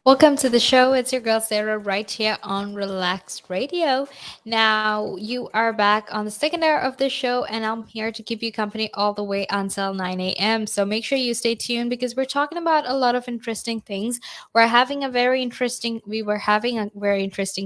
Welcome to the show. It's your girl Sarah right here on Relax Radio. Now, you are back on the second hour of the show, and I'm here to keep you company all the way until 9 a.m. So make sure you stay tuned because we're talking about a lot of interesting things. We were having a very interesting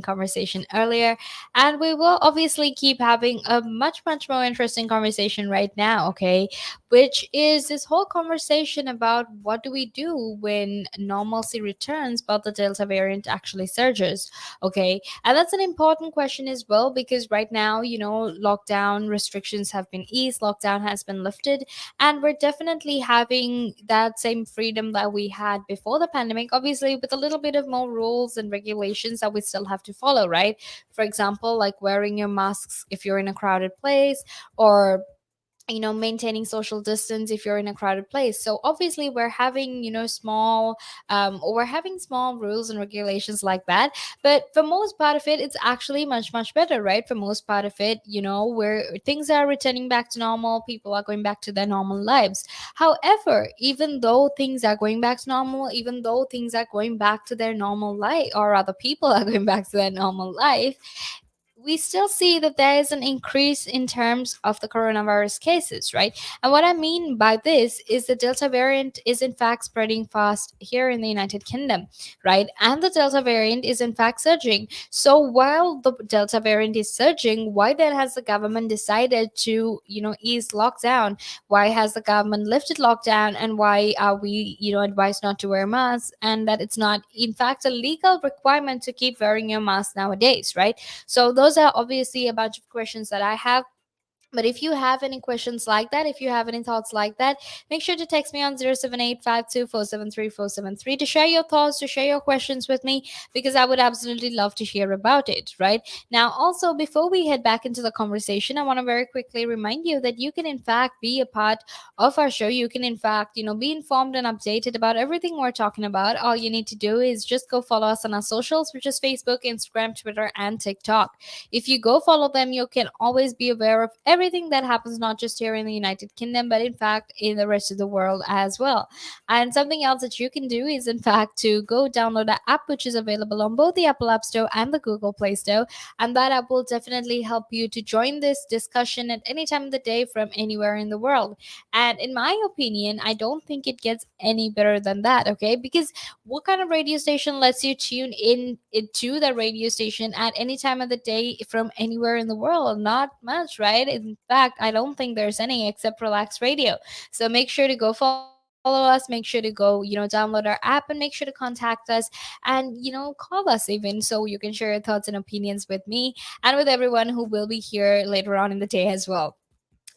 conversation earlier, and we will obviously keep having a much more interesting conversation right now, okay? Which is this whole conversation about what do we do when normalcy returns but the Delta variant actually surges. Okay. And that's an important question as well because right now, lockdown restrictions have been eased, lockdown has been lifted, and we're definitely having that same freedom that we had before the pandemic, obviously, with a little bit of more rules and regulations that we still have to follow, right? For example, like wearing your masks if you're in a crowded place, or maintaining social distance if you're in a crowded place. So obviously we're having we're having small rules and regulations like that, but for most part of it it's actually much better, right? For most part of it, where things are returning back to normal, people are going back to their normal lives. However, even though things are going back to normal, even though things are going back to their normal life, or rather people are going back to their normal life, we still see that there is an increase in terms of the coronavirus cases, right? And what I mean by this is the Delta variant is in fact spreading fast here in the United Kingdom, right? And the Delta variant is in fact surging. So while the Delta variant is surging, why then has the government decided to, ease lockdown? Why has the government lifted lockdown? And why are we, advised not to wear masks? And that it's not, in fact, a legal requirement to keep wearing your mask nowadays, right? So those are obviously a bunch of questions that I have. But if you have any questions like that, if you have any thoughts like that, make sure to text me on 07852473473 to share your thoughts, to share your questions with me, because I would absolutely love to hear about it, right? Now, also, before we head back into the conversation, I want to very quickly remind you that you can, in fact, be a part of our show. You can, in fact, be informed and updated about everything we're talking about. All you need to do is just go follow us on our socials, which is Facebook, Instagram, Twitter, and TikTok. If you go follow them, you can always be aware of everything that happens, not just here in the United Kingdom, but in fact in the rest of the world as well. And something else that you can do is, in fact, to go download the app, which is available on both the Apple App Store and the Google Play Store. And that app will definitely help you to join this discussion at any time of the day from anywhere in the world. And in my opinion, I don't think it gets any better than that, okay? Because what kind of radio station lets you tune in to the radio station at any time of the day from anywhere in the world? Not much, right? In fact, I don't think there's any except Relax Radio. So make sure to go follow us, make sure to go, download our app, and make sure to contact us and, call us even, so you can share your thoughts and opinions with me and with everyone who will be here later on in the day as well.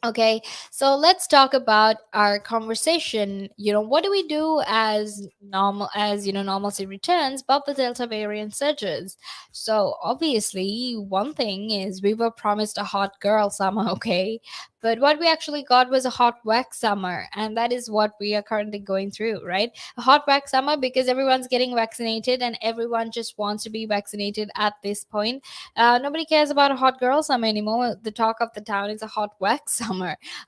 Okay, so let's talk about our conversation. What do we do as normalcy returns, but the Delta variant surges? So obviously, one thing is we were promised a hot girl summer, okay? But what we actually got was a hot wax summer, and that is what we are currently going through, right? A hot wax summer because everyone's getting vaccinated and everyone just wants to be vaccinated at this point. Nobody cares about a hot girl summer anymore. The talk of the town is a hot wax summer.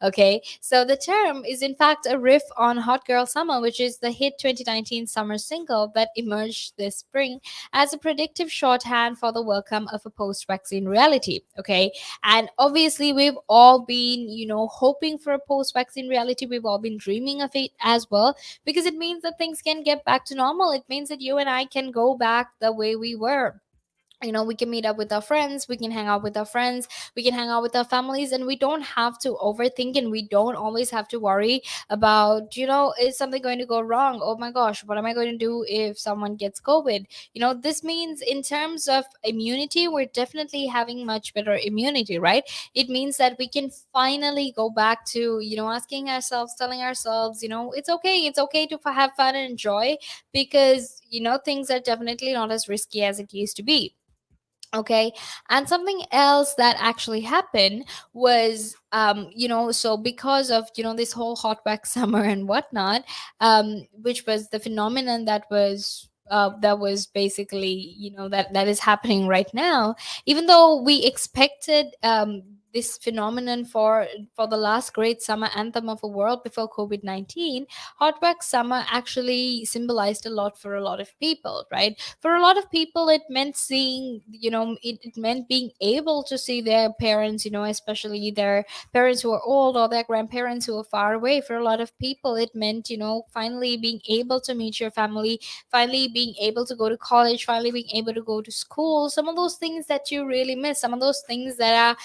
Okay, so the term is in fact a riff on Hot Girl Summer, which is the hit 2019 summer single that emerged this spring as a predictive shorthand for the welcome of a post vaccine reality. Okay, and obviously, we've all been, hoping for a post vaccine reality. We've all been dreaming of it as well, because it means that things can get back to normal. It means that you and I can go back the way we were. We can meet up with our friends, we can hang out with our friends, we can hang out with our families, and we don't have to overthink, and we don't always have to worry about, is something going to go wrong? Oh my gosh, what am I going to do if someone gets COVID? This means in terms of immunity, we're definitely having much better immunity, right? It means that we can finally go back to, asking ourselves, telling ourselves, it's okay to have fun and enjoy, because things are definitely not as risky as it used to be. Okay, and something else that actually happened was, so because of, this whole hot wax summer and whatnot, which was the phenomenon that was basically, that is happening right now. Even though we expected this phenomenon for the last great summer anthem of a world before COVID-19, Hot Vax Summer actually symbolized a lot for a lot of people, right? For a lot of people, it meant seeing, it meant being able to see their parents, especially their parents who are old or their grandparents who are far away. For a lot of people, it meant, finally being able to meet your family, finally being able to go to college, finally being able to go to school. Some of those things that you really miss, some of those things that are,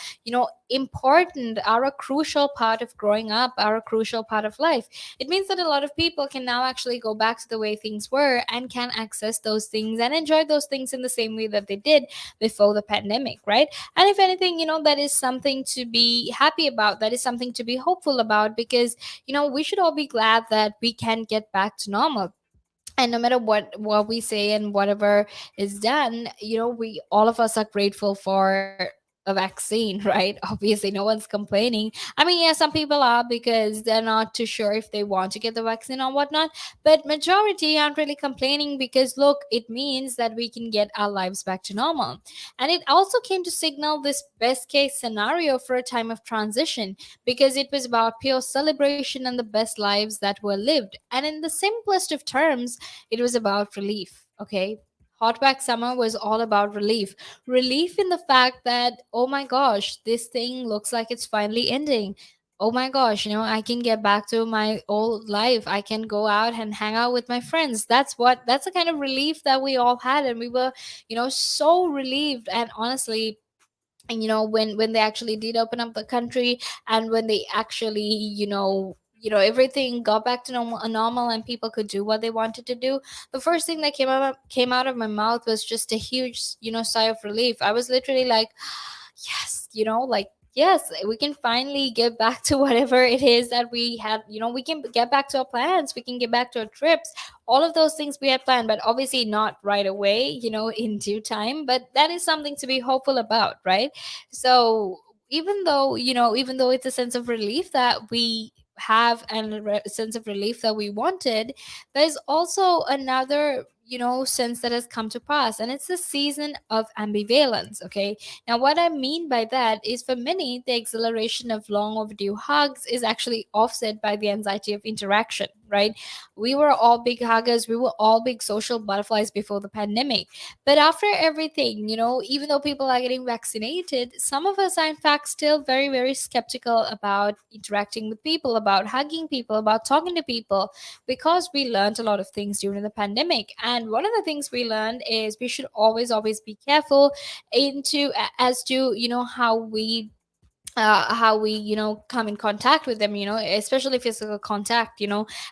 important, are a crucial part of growing up, are a crucial part of life. It means that a lot of people can now actually go back to the way things were and can access those things and enjoy those things in the same way that they did before the pandemic, right? And if anything, that is something to be happy about, that is something to be hopeful about, because we should all be glad that we can get back to normal. And no matter what we say and whatever is done, we, all of us, are grateful for a vaccine, right? Obviously no one's complaining. I mean, yeah, some people are, because they're not too sure if they want to get the vaccine or whatnot, but majority aren't really complaining, because look, it means that we can get our lives back to normal. And it also came to signal this best case scenario for a time of transition, because it was about pure celebration and the best lives that were lived. And in the simplest of terms, it was about relief, okay? Hotback Summer was all about relief. Relief in the fact that, oh my gosh, this thing looks like it's finally ending. Oh my gosh, I can get back to my old life. I can go out and hang out with my friends. That's the kind of relief that we all had. And we were, so relieved. And honestly, and when they actually did open up the country, and when they actually, everything got back to normal and people could do what they wanted to do, the first thing that came out of my mouth was just a huge, sigh of relief. I was literally like, yes, like, yes, we can finally get back to whatever it is that we had. We can get back to our plans, we can get back to our trips, all of those things we had planned, but obviously not right away, in due time. But that is something to be hopeful about, right? So even though it's a sense of relief that we have, and a sense of relief that we wanted, there's also another, sense that has come to pass, and it's the season of ambivalence, okay? Now, what I mean by that is, for many, the exhilaration of long overdue hugs is actually offset by the anxiety of interaction, right? We were all big huggers, we were all big social butterflies before the pandemic. But after everything, even though people are getting vaccinated, some of us are, in fact, still very, very skeptical about interacting with people, about hugging people, about talking to people, because we learned a lot of things during the pandemic. And one of the things we learned is we should always, always be careful as to how we come in contact with them, especially physical contact.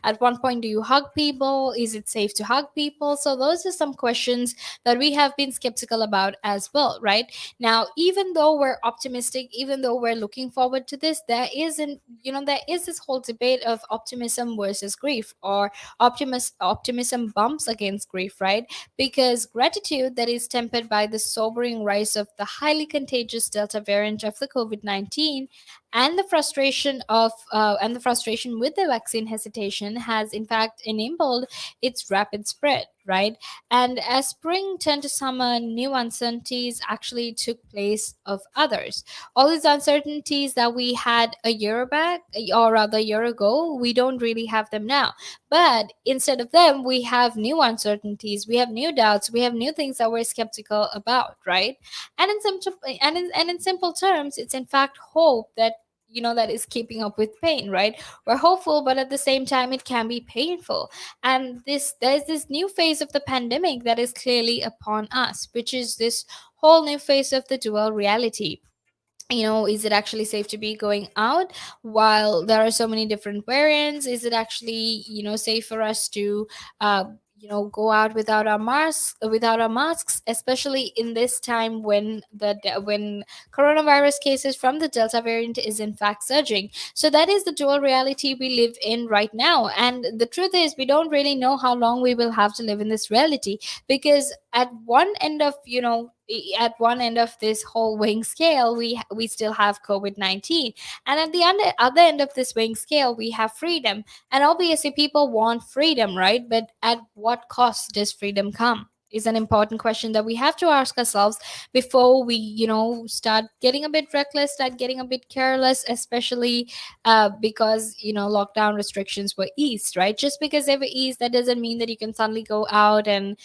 At one point, do you hug people? Is it safe to hug people? So those are some questions that we have been skeptical about as well, right? Now, even though we're optimistic, even though we're looking forward to this, there is this whole debate of optimism versus grief, or optimism bumps against grief, right? Because gratitude that is tempered by the sobering rise of the highly contagious Delta variant of the COVID-19, and the frustration with the vaccine hesitation, has in fact enabled its rapid spread, right? And as spring turned to summer, new uncertainties actually took place of others. All these uncertainties that we had a year back, or rather a year ago, we don't really have them now. But instead of them, we have new uncertainties, we have new doubts, we have new things that we're skeptical about, right? And in simple terms, it's in fact hope that is keeping up with pain, right? We're hopeful, but at the same time, it can be painful. And there's this new phase of the pandemic that is clearly upon us, which is this whole new phase of the dual reality. Is it actually safe to be going out while there are so many different variants? Is it actually safe for us to go out without our masks, especially in this time when coronavirus cases from the Delta variant is in fact surging? So that is the dual reality we live in right now. And the truth is, we don't really know how long we will have to live in this reality, because at one end of this whole weighing scale, we still have COVID-19, and at the other end of this weighing scale, we have freedom. And obviously, people want freedom, right? But at what cost does freedom come? is an important question that we have to ask ourselves before we, start getting a bit reckless, start getting a bit careless, especially because, lockdown restrictions were eased, right? Just because they were eased, that doesn't mean that you can suddenly go out and,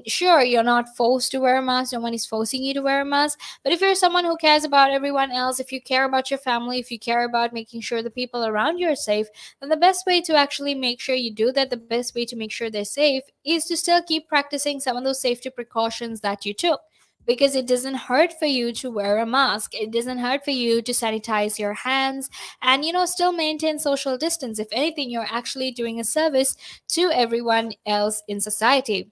sure, you're not forced to wear a mask. No one is forcing you to wear a mask. But if you're someone who cares about everyone else, if you care about your family, if you care about making sure the people around you are safe, then the best way to actually make sure you do that, the best way to make sure they're safe, is to still keep practicing some of those safety precautions that you took. Because it doesn't hurt for you to wear a mask. It doesn't hurt for you to sanitize your hands and, still maintain social distance. If anything, you're actually doing a service to everyone else in society.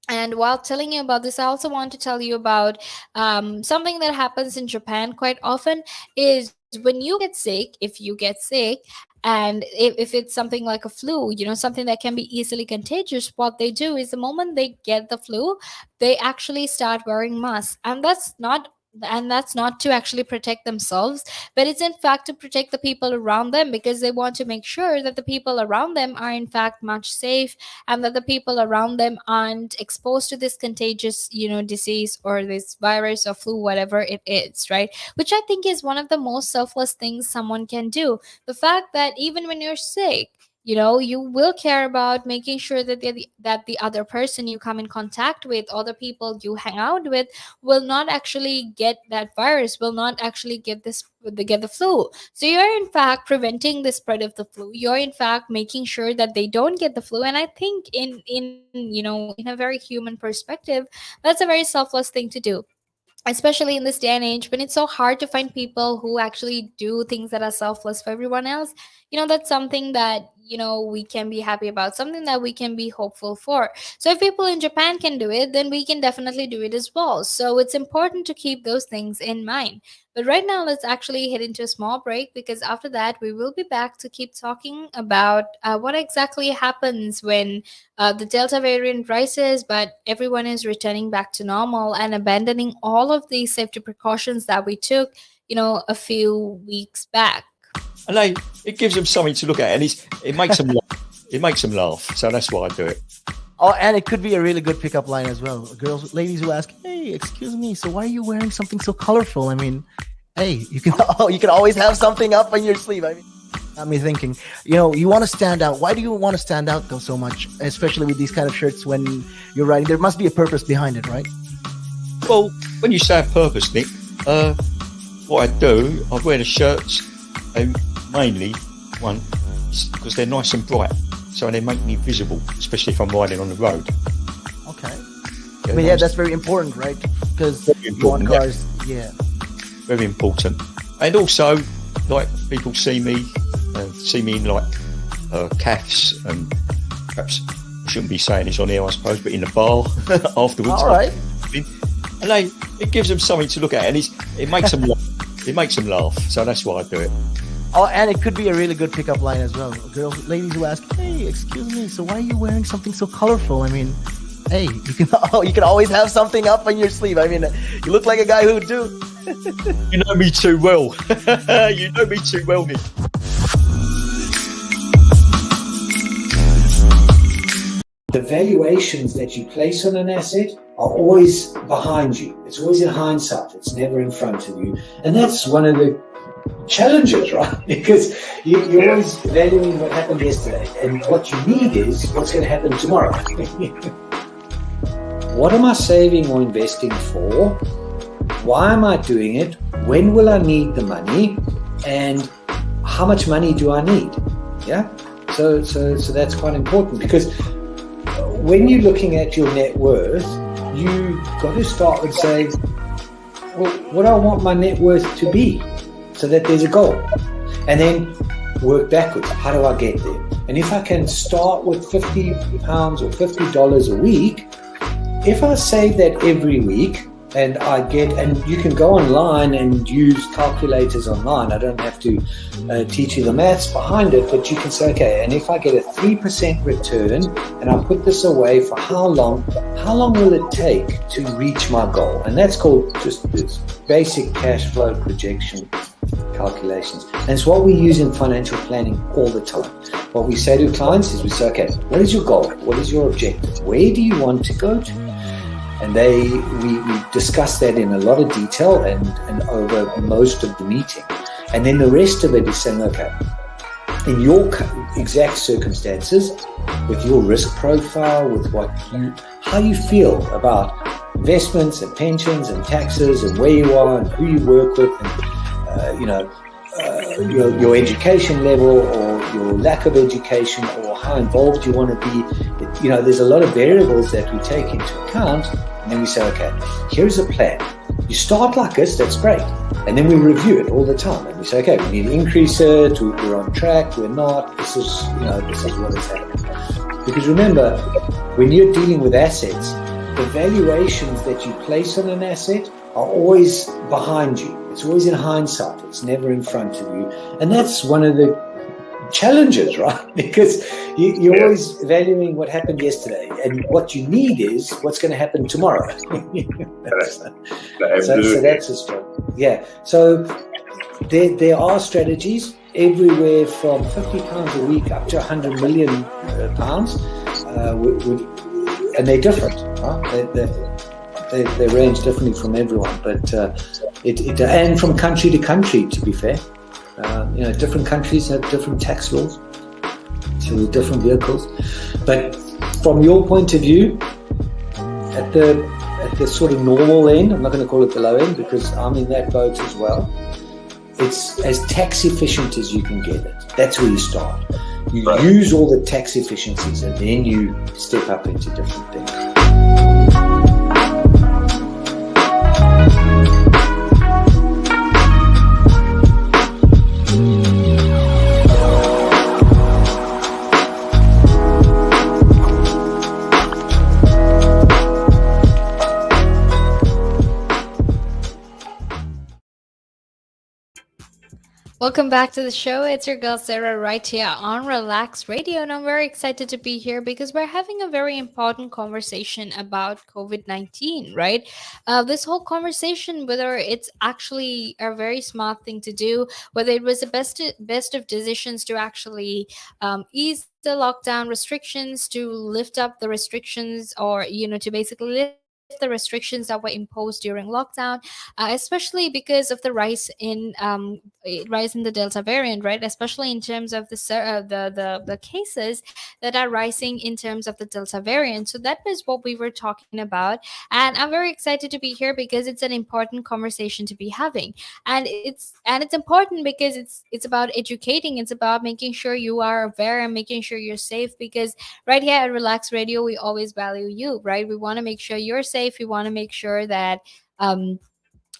And while telling you about this, I also want to tell you about something that happens in Japan quite often. Is when you get sick, if you get sick, and if it's something like a flu, something that can be easily contagious, what they do is the moment they get the flu, they actually start wearing masks. And that's not to actually protect themselves, but it's in fact to protect the people around them, because they want to make sure that the people around them are in fact much safe, and that the people around them aren't exposed to this contagious, disease or this virus or flu, whatever it is, right? Which I think is one of the most selfless things someone can do. The fact that even when you're sick, you will care about making sure that the other person you come in contact with, or the people you hang out with, will not actually get that virus, will not actually get the flu. So you're in fact preventing the spread of the flu. You're in fact making sure that they don't get the flu. And I think in a very human perspective, that's a very selfless thing to do, especially in this day and age when it's so hard to find people who actually do things that are selfless for everyone else. That's something that we can be happy about, something that we can be hopeful for. So if people in Japan can do it, then we can definitely do it as well. So it's important to keep those things in mind. But right now, let's actually head into a small break, because after that we will be back to keep talking about what exactly happens when the Delta variant rises, but everyone is returning back to normal and abandoning all of the safety precautions that we took, a few weeks back. And it gives them something to look at, and it makes them laugh. It makes them laugh. So that's why I do it. Oh, and it could be a really good pickup line as well. Ladies who ask, "Hey, excuse me, so why are you wearing something so colorful?" Hey, you can always have something up on your sleeve. Got me thinking. You want to stand out. Why do you want to stand out though so much, especially with these kind of shirts when you're riding? There must be a purpose behind it, right? Well, when you say a purpose, Nick, what I do, I wear the shirts, mainly one because they're nice and bright, so they make me visible, especially if I'm riding on the road. Okay. Yeah, that's very important, right? Because you want cars, yeah. Very important. And also, like, people see me in like cafes, and perhaps I shouldn't be saying this on here, I suppose, but in the bar afterwards. All right. And it gives them something to look at, and it makes them laugh. It makes them laugh. So that's why I do it. Oh, and it could be a really good pickup line as well. Ladies who ask, "Hey, excuse me, so why are you wearing something so colorful?" Hey, you can always have something up on your sleeve. You look like a guy who would do. You know me too well. You know me too well, Nick. The valuations that you place on an asset are always behind you. It's always in hindsight. It's never in front of you. And that's one of the challenges, right? Because you're always valuing what happened yesterday. And what you need is what's going to happen tomorrow. What am I saving or investing for? Why am I doing it? When will I need the money? And how much money do I need? Yeah. So that's quite important, because when you're looking at your net worth, you got to start with saying, well, what do I want my net worth to be, so that there's a goal, and then work backwards. How do I get there? And if I can start with £50 or $50 a week, if I save that every week, and you can go online and use calculators online. I don't have to teach you the maths behind it, but you can say, okay, and if I get a 3% return and I put this away for how long will it take to reach my goal? And that's called just this basic cash flow projection calculations. And it's what we use in financial planning all the time. What we say to clients is we say, okay, what is your goal? What is your objective? Where do you want to go to? And we discussed that in a lot of detail and over most of the meeting. And then the rest of it is saying, okay, in your exact circumstances, with your risk profile, with how you feel about investments and pensions and taxes and where you are and who you work with, and your education level or your lack of education or how involved you want to be. There's a lot of variables that we take into account, and then we say, okay, here's a plan. You start like this, that's great. And then we review it all the time. And we say, okay, we need to increase it, we're on track, we're not, this is what is happening. Because remember, when you're dealing with assets, the valuations that you place on an asset are always behind you. It's always in hindsight. It's never in front of you. And that's one of the challenges, right? Because you're always valuing what happened yesterday, and what you need is what's going to happen tomorrow. So that's a struggle. Yeah. So there are strategies everywhere from £50 a week up to £100 million pounds, and they're different. Right? They range differently from everyone, but and from country to country, to be fair. Different countries have different tax laws, so different vehicles. But from your point of view, at the sort of normal end, I'm not going to call it the low end because I'm in that boat as well. It's as tax efficient as you can get it. That's where you start. You use all the tax efficiencies, and then you step up into different things. Welcome back to the show. It's your girl Sarah right here on Relax Radio, and I'm very excited to be here because we're having a very important conversation about COVID-19, right? This whole conversation, whether it's actually a very smart thing to do, whether it was the best of decisions to actually ease the lockdown restrictions, to lift up the restrictions, or to basically lift the restrictions that were imposed during lockdown, especially because of the rise in the Delta variant, right? Especially in terms of the cases that are rising in terms of the Delta variant. So that was what we were talking about, and I'm very excited to be here because it's an important conversation to be having, and it's important because it's about educating. It's about making sure you are aware and making sure you're safe, because right here at Relax Radio, we always value you, right? We want to make sure you're safe. We want to make sure that um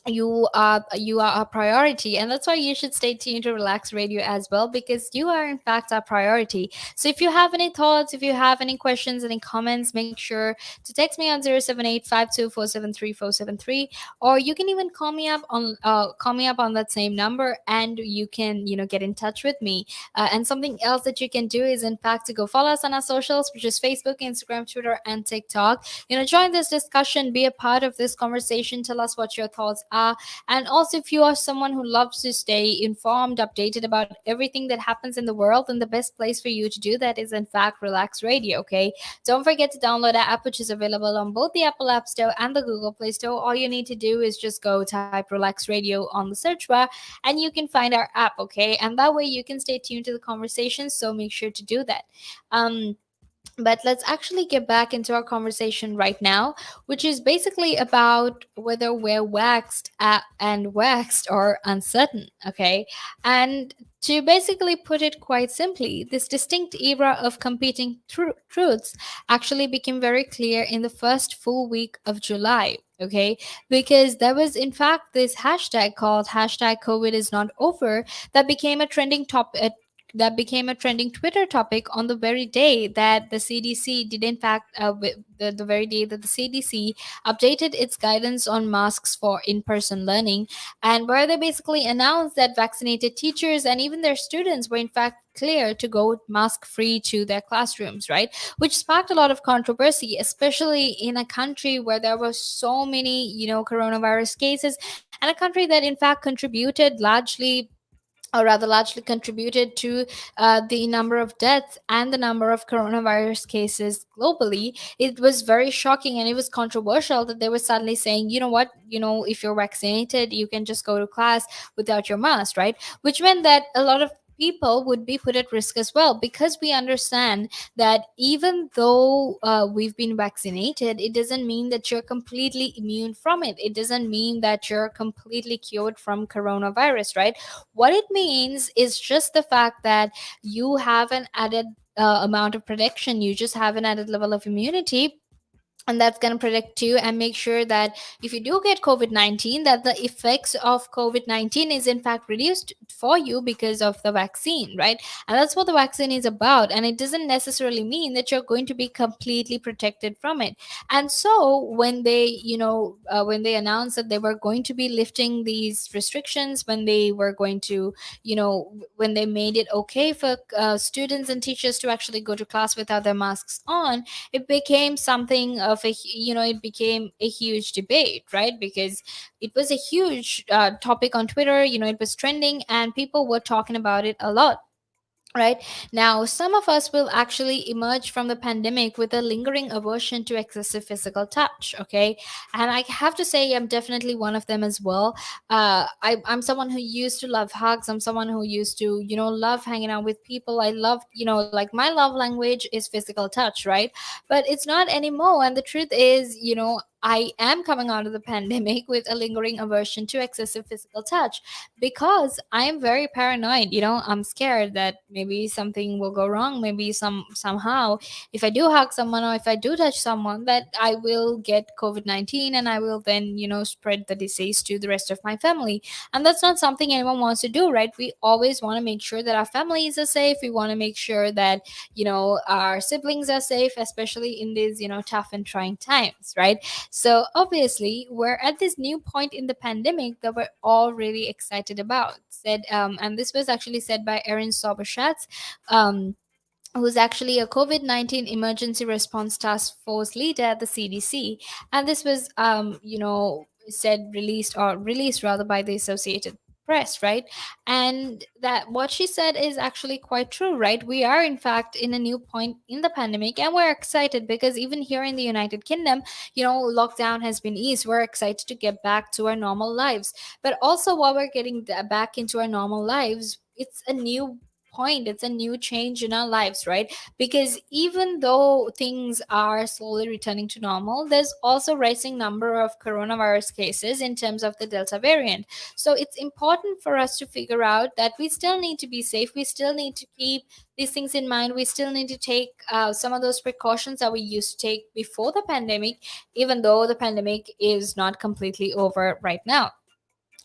you are a priority, and that's why you should stay tuned to Relax Radio as well, because you are in fact our priority. So if you have any thoughts, if you have any questions, any comments, make sure to text me on 078 or you can even call me up on that same number, and you can get in touch with me. And something else that you can do is in fact to go follow us on our socials, which is Facebook, Instagram, Twitter, and TikTok. Join this discussion, be a part of this conversation, tell us what your thoughts are. And also, if you are someone who loves to stay informed, updated about everything that happens in the world, then the best place for you to do that is in fact Relax Radio. Okay, don't forget to download our app, which is available on both the Apple App Store and the Google Play Store. All you need to do is just go type Relax Radio on the search bar, and you can find our app. Okay, and that way you can stay tuned to the conversation, so make sure to do that. um but let's actually get back into our conversation right now, which is basically about whether we're waxed or uncertain. Okay. And to basically put it quite simply, this distinct era of competing truths actually became very clear in the first full week of July. Okay, because there was in fact this hashtag called hashtag COVID is not over that became a trending topic, that became a trending Twitter topic on the very day that the CDC did, in fact, the very day that the CDC updated its guidance on masks for in person learning, and where they basically announced that vaccinated teachers and even their students were, in fact, clear to go mask free to their classrooms, right? Which sparked a lot of controversy, especially in a country where there were so many, coronavirus cases, and a country that, in fact, contributed largely or rather largely contributed to the number of deaths and the number of coronavirus cases globally. It was very shocking and it was controversial that they were suddenly saying, you know what, if you're vaccinated, you can just go to class without your mask, right? Which meant that a lot of people would be put at risk as well, because we understand that even though we've been vaccinated, it doesn't mean that you're completely immune from it. It doesn't mean that you're completely cured from coronavirus, right? What it means is just the fact that you have an added amount of protection, you just have an added level of immunity, and that's going to protect you and make sure that if you do get covid-19, that the effects of covid-19 is in fact reduced for you because of the vaccine, right? And that's what the vaccine is about, and it doesn't necessarily mean that you're going to be completely protected from it. And so when they when they announced that they were going to be lifting these restrictions, when they were going to when they made it okay for students and teachers to actually go to class without their masks on, it became something of it became a huge debate, right? Because it was a huge topic on Twitter. It was trending and people were talking about it a lot. Right. Now, some of us will actually emerge from the pandemic with a lingering aversion to excessive physical touch. Okay. And I have to say, I'm definitely one of them as well. I'm someone who used to love hugs. I'm someone who used to, love hanging out with people. I love, like my love language is physical touch, right? But it's not anymore. And the truth is, I am coming out of the pandemic with a lingering aversion to excessive physical touch, because I am very paranoid. I'm scared that maybe something will go wrong. Maybe somehow, if I do hug someone or if I do touch someone, that I will get COVID-19 and I will then, spread the disease to the rest of my family. And that's not something anyone wants to do, right? We always want to make sure that our families are safe. We want to make sure that, our siblings are safe, especially in these, tough and trying times, right? So obviously, we're at this new point in the pandemic that we're all really excited about. And this was actually said by Erin Soberschatz, um, who's actually a COVID-19 emergency response task force leader at the CDC. And this was, released rather by the Associated Press, right? And that what she said is actually quite true, right? We are in fact in a new point in the pandemic, and we're excited because even here in the United Kingdom, lockdown has been eased. We're excited to get back to our normal lives. But also, while we're getting back into our normal lives, it's a new point, it's a new change in our lives, right? Because even though things are slowly returning to normal, there's also rising number of coronavirus cases in terms of the Delta variant. So it's important for us to figure out that we still need to be safe, we still need to keep these things in mind, we still need to take some of those precautions that we used to take before the pandemic, even though the pandemic is not completely over right now,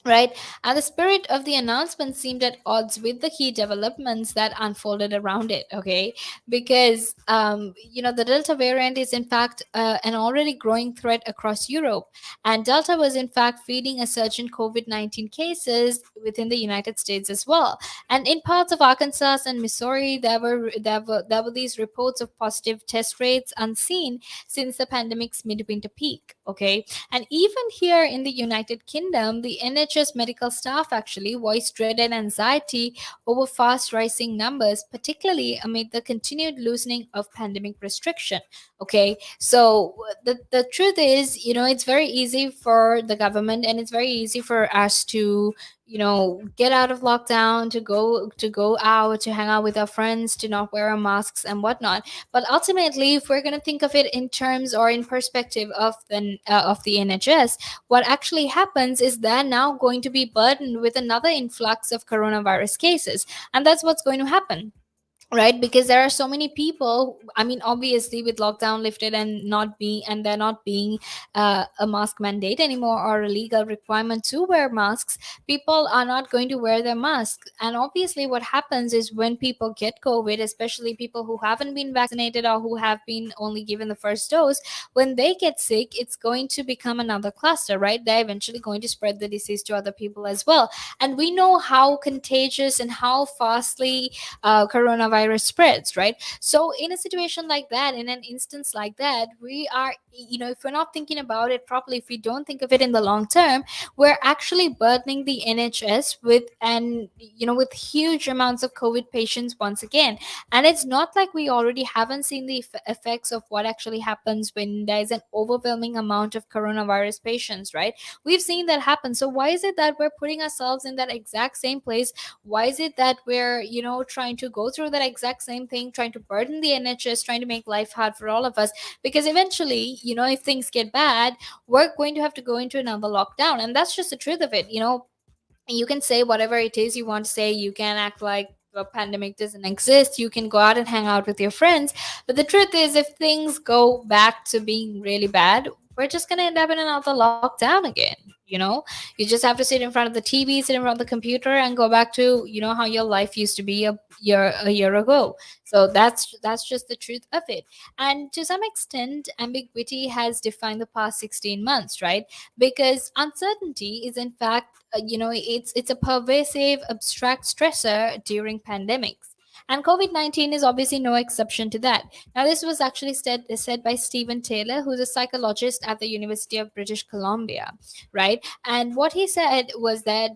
right? And the spirit of the announcement seemed at odds with the key developments that unfolded around it, okay? Because, the Delta variant is in fact an already growing threat across Europe. And Delta was in fact feeding a surge in COVID 19 cases within the United States as well. And in parts of Arkansas and Missouri, there were these reports of positive test rates unseen since the pandemic's midwinter peak, okay? And even here in the United Kingdom, the NHS medical staff actually voiced dread and anxiety over fast rising numbers, particularly amid the continued loosening of pandemic restriction. Okay, so the truth is, it's very easy for the government and it's very easy for us to get out of lockdown, to go out, to hang out with our friends, to not wear our masks and whatnot. But ultimately, if we're going to think of it in terms or in perspective of the NHS, what actually happens is they're now going to be burdened with another influx of coronavirus cases, and that's what's going to happen, right? Because there are so many people. I mean, obviously, with lockdown lifted and they're not being a mask mandate anymore or a legal requirement to wear masks, people are not going to wear their masks. And obviously what happens is when people get COVID, especially people who haven't been vaccinated or who have been only given the first dose, when they get sick, it's going to become another cluster, right? They're eventually going to spread the disease to other people as well. And we know how contagious and how fastly coronavirus coronavirus spreads, right? So in a situation like that, in an instance like that, we are, if we're not thinking about it properly, if we don't think of it in the long term, we're actually burdening the NHS with, and with huge amounts of COVID patients once again. And it's not like we already haven't seen the effects of what actually happens when there's an overwhelming amount of coronavirus patients, right? We've seen that happen. So why is it that we're putting ourselves in that exact same place? Why is it that we're, trying to go through that exact same thing, trying to burden the NHS, trying to make life hard for all of us? Because eventually, if things get bad, we're going to have to go into another lockdown. And that's just the truth of it. You can say whatever it is you want to say. You can act like the pandemic doesn't exist. You can go out and hang out with your friends. But the truth is, if things go back to being really bad, we're just going to end up in another lockdown again. You just have to sit in front of the TV, sit in front of the computer, and go back to how your life used to be a year ago. So that's just the truth of it. And to some extent, ambiguity has defined the past 16 months, right? Because uncertainty is in fact, it's a pervasive abstract stressor during pandemics, and COVID-19 is obviously no exception to that. Now, this was actually said by Stephen Taylor, who's a psychologist at the University of British Columbia, right? And what he said was that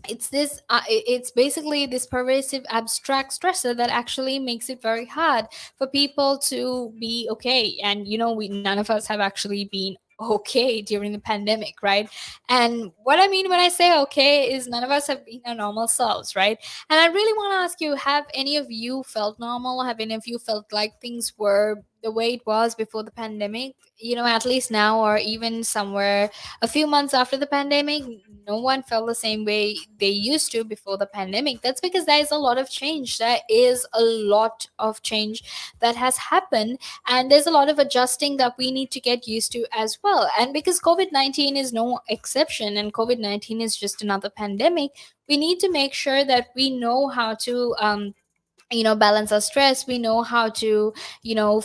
it's basically this pervasive abstract stressor that actually makes it very hard for people to be okay. And we none of us have actually been okay during the pandemic, right? And what I mean when I say okay is none of us have been our normal selves, right? And I really want to ask you, have any of you felt normal? Have any of you felt like things were the way it was before the pandemic, at least now, or even somewhere a few months after the pandemic? No one felt the same way they used to before the pandemic. That's because there is a lot of change. There is a lot of change that has happened, and there's a lot of adjusting that we need to get used to as well. And because COVID-19 is no exception, and COVID-19 is just another pandemic, we need to make sure that we know how to balance our stress. We know how to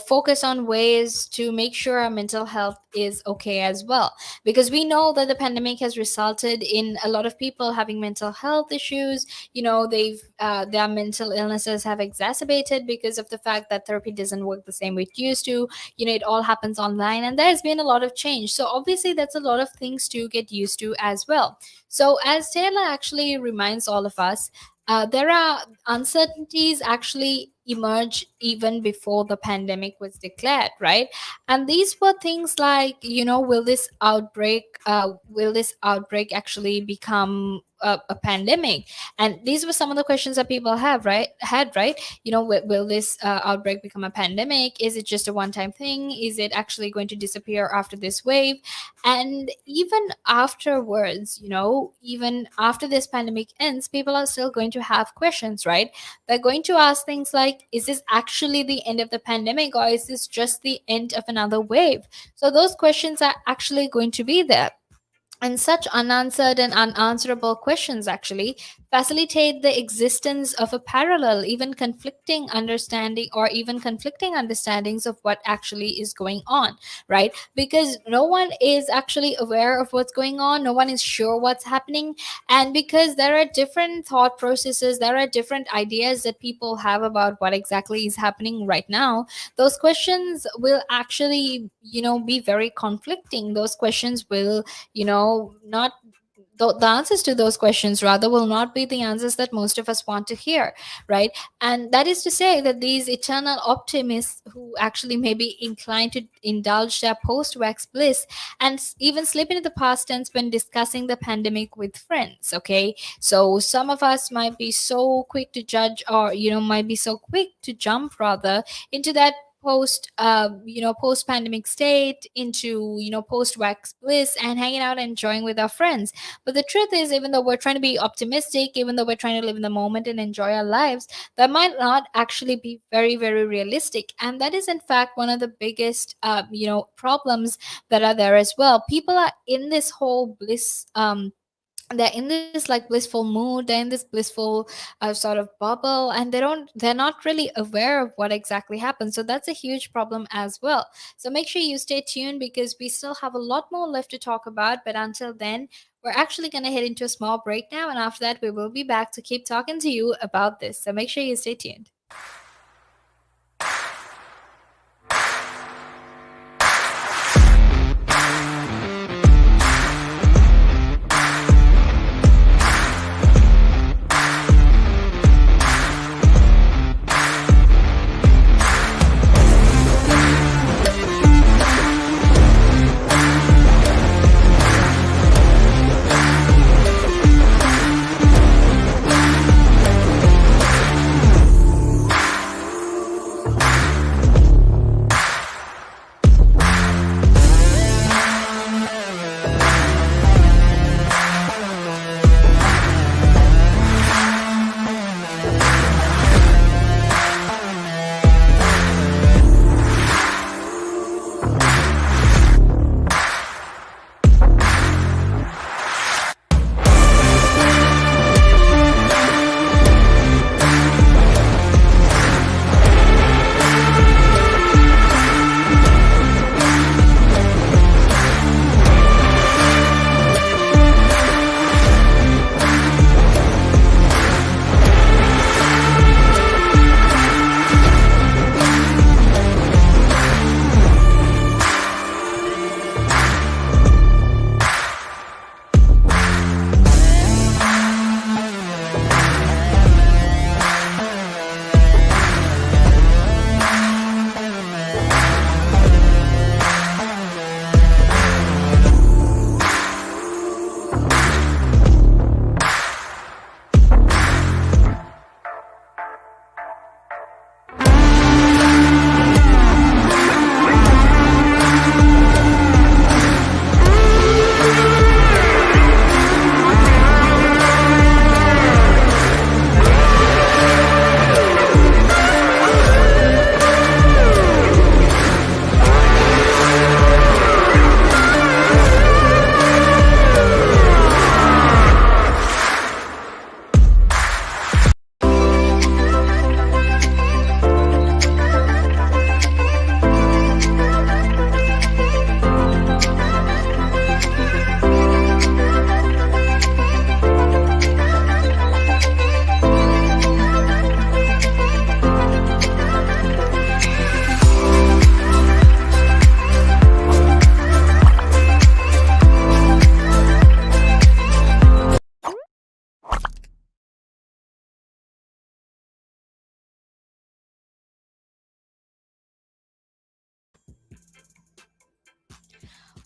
focus on ways to make sure our mental health is okay as well, because we know that the pandemic has resulted in a lot of people having mental health issues. Their mental illnesses have exacerbated because of the fact that therapy doesn't work the same way it used to. It all happens online, and there's been a lot of change. So obviously that's a lot of things to get used to as well. So as Taylor actually reminds all of us, there are uncertainties actually emerge even before the pandemic was declared, right? And these were things like, will this outbreak actually become a pandemic? And these were some of the questions that people had, right? Will this outbreak become a pandemic? Is it just a one-time thing? Is it actually going to disappear after this wave? And even afterwards, even after this pandemic ends, people are still going to have questions, right? They're going to ask things like, is this actually the end of the pandemic, or is this just the end of another wave? So those questions are actually going to be there. And such unanswered and unanswerable questions actually facilitate the existence of a parallel, even conflicting understanding, or even conflicting understandings of what actually is going on, right? Because no one is actually aware of what's going on, no one is sure what's happening. And because there are different thought processes, there are different ideas that people have about what exactly is happening right now, those questions will actually, be very conflicting. Those questions will not the answers to those questions rather will not be the answers that most of us want to hear, right? And that is to say that these eternal optimists who actually may be inclined to indulge their post-wax bliss and even slip into the past tense when discussing the pandemic with friends, okay? So some of us might be so quick to judge, or might be so quick to jump rather into that post pandemic state, into post wax bliss and hanging out and enjoying with our friends. But the truth is, even though we're trying to be optimistic, even though we're trying to live in the moment and enjoy our lives, that might not actually be very, very realistic. And that is, in fact, one of the biggest, problems that are there as well. People are in this whole bliss. They're in this like blissful mood, they're in this blissful sort of bubble, and they're not really aware of what exactly happened. So that's a huge problem as well. So make sure you stay tuned, because we still have a lot more left to talk about. But until then, we're actually going to head into a small break now, and after that we will be back to keep talking to you about this. So make sure you stay tuned.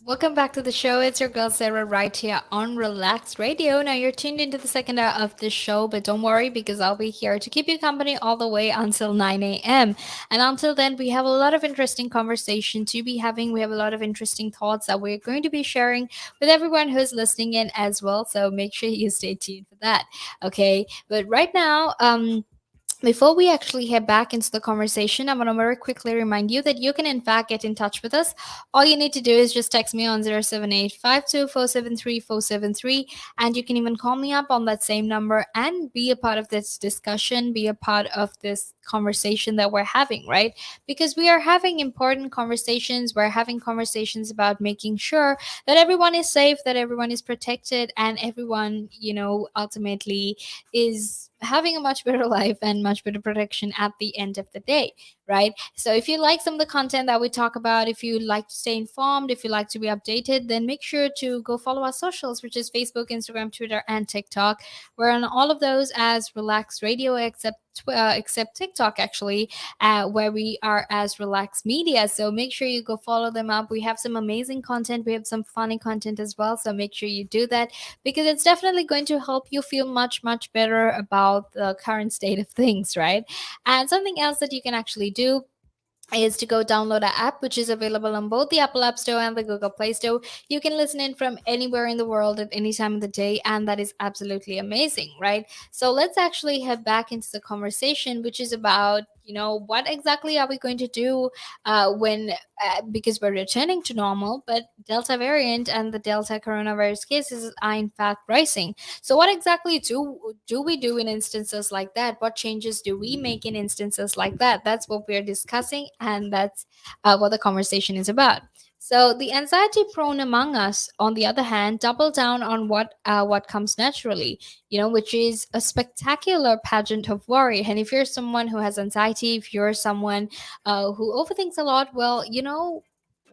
Welcome back to the show. It's your girl Sarah right here on Relax Radio. Now you're tuned into the second hour of the show, but don't worry because I'll be here to keep you company all the way until 9 a.m. And until then, we have a lot of interesting conversation to be having. We have a lot of interesting thoughts that we're going to be sharing with everyone who's listening in as well. So make sure you stay tuned for that. Okay. But right now, before we actually head back into the conversation, I want to very quickly remind you that you can, in fact, get in touch with us. All you need to do is just text me on 07852473473, and you can even call me up on that same number and be a part of this discussion, be a part of this conversation that we're having, right? Because we are having important conversations. We're having conversations about making sure that everyone is safe, that everyone is protected, and everyone, ultimately is having a much better life and much better protection at the end of the day, right? So if you like some of the content that we talk about, if you like to stay informed, if you like to be updated, then make sure to go follow our socials, which is Facebook, Instagram, Twitter, and TikTok. We're on all of those as Relax Radio, except TikTok actually, where we are as Relax Media. So make sure you go follow them up. We have some amazing content. We have some funny content as well. So make sure you do that because it's definitely going to help you feel much, much better about the current state of things, right? And something else that you can actually do is to go download our app, which is available on both the Apple App Store and the Google Play Store. You can listen in from anywhere in the world at any time of the day, and that is absolutely amazing, right? So let's actually head back into the conversation, which is about what exactly are we going to do when because we're returning to normal, but Delta variant and the Delta coronavirus cases are in fact rising. So what exactly do we do in instances like that? What changes do we make in instances like that? That's what we're discussing, and that's what the conversation is about. So the anxiety prone among us, on the other hand, double down on what comes naturally, which is a spectacular pageant of worry. And if you're someone who has anxiety, if you're someone who overthinks a lot, well,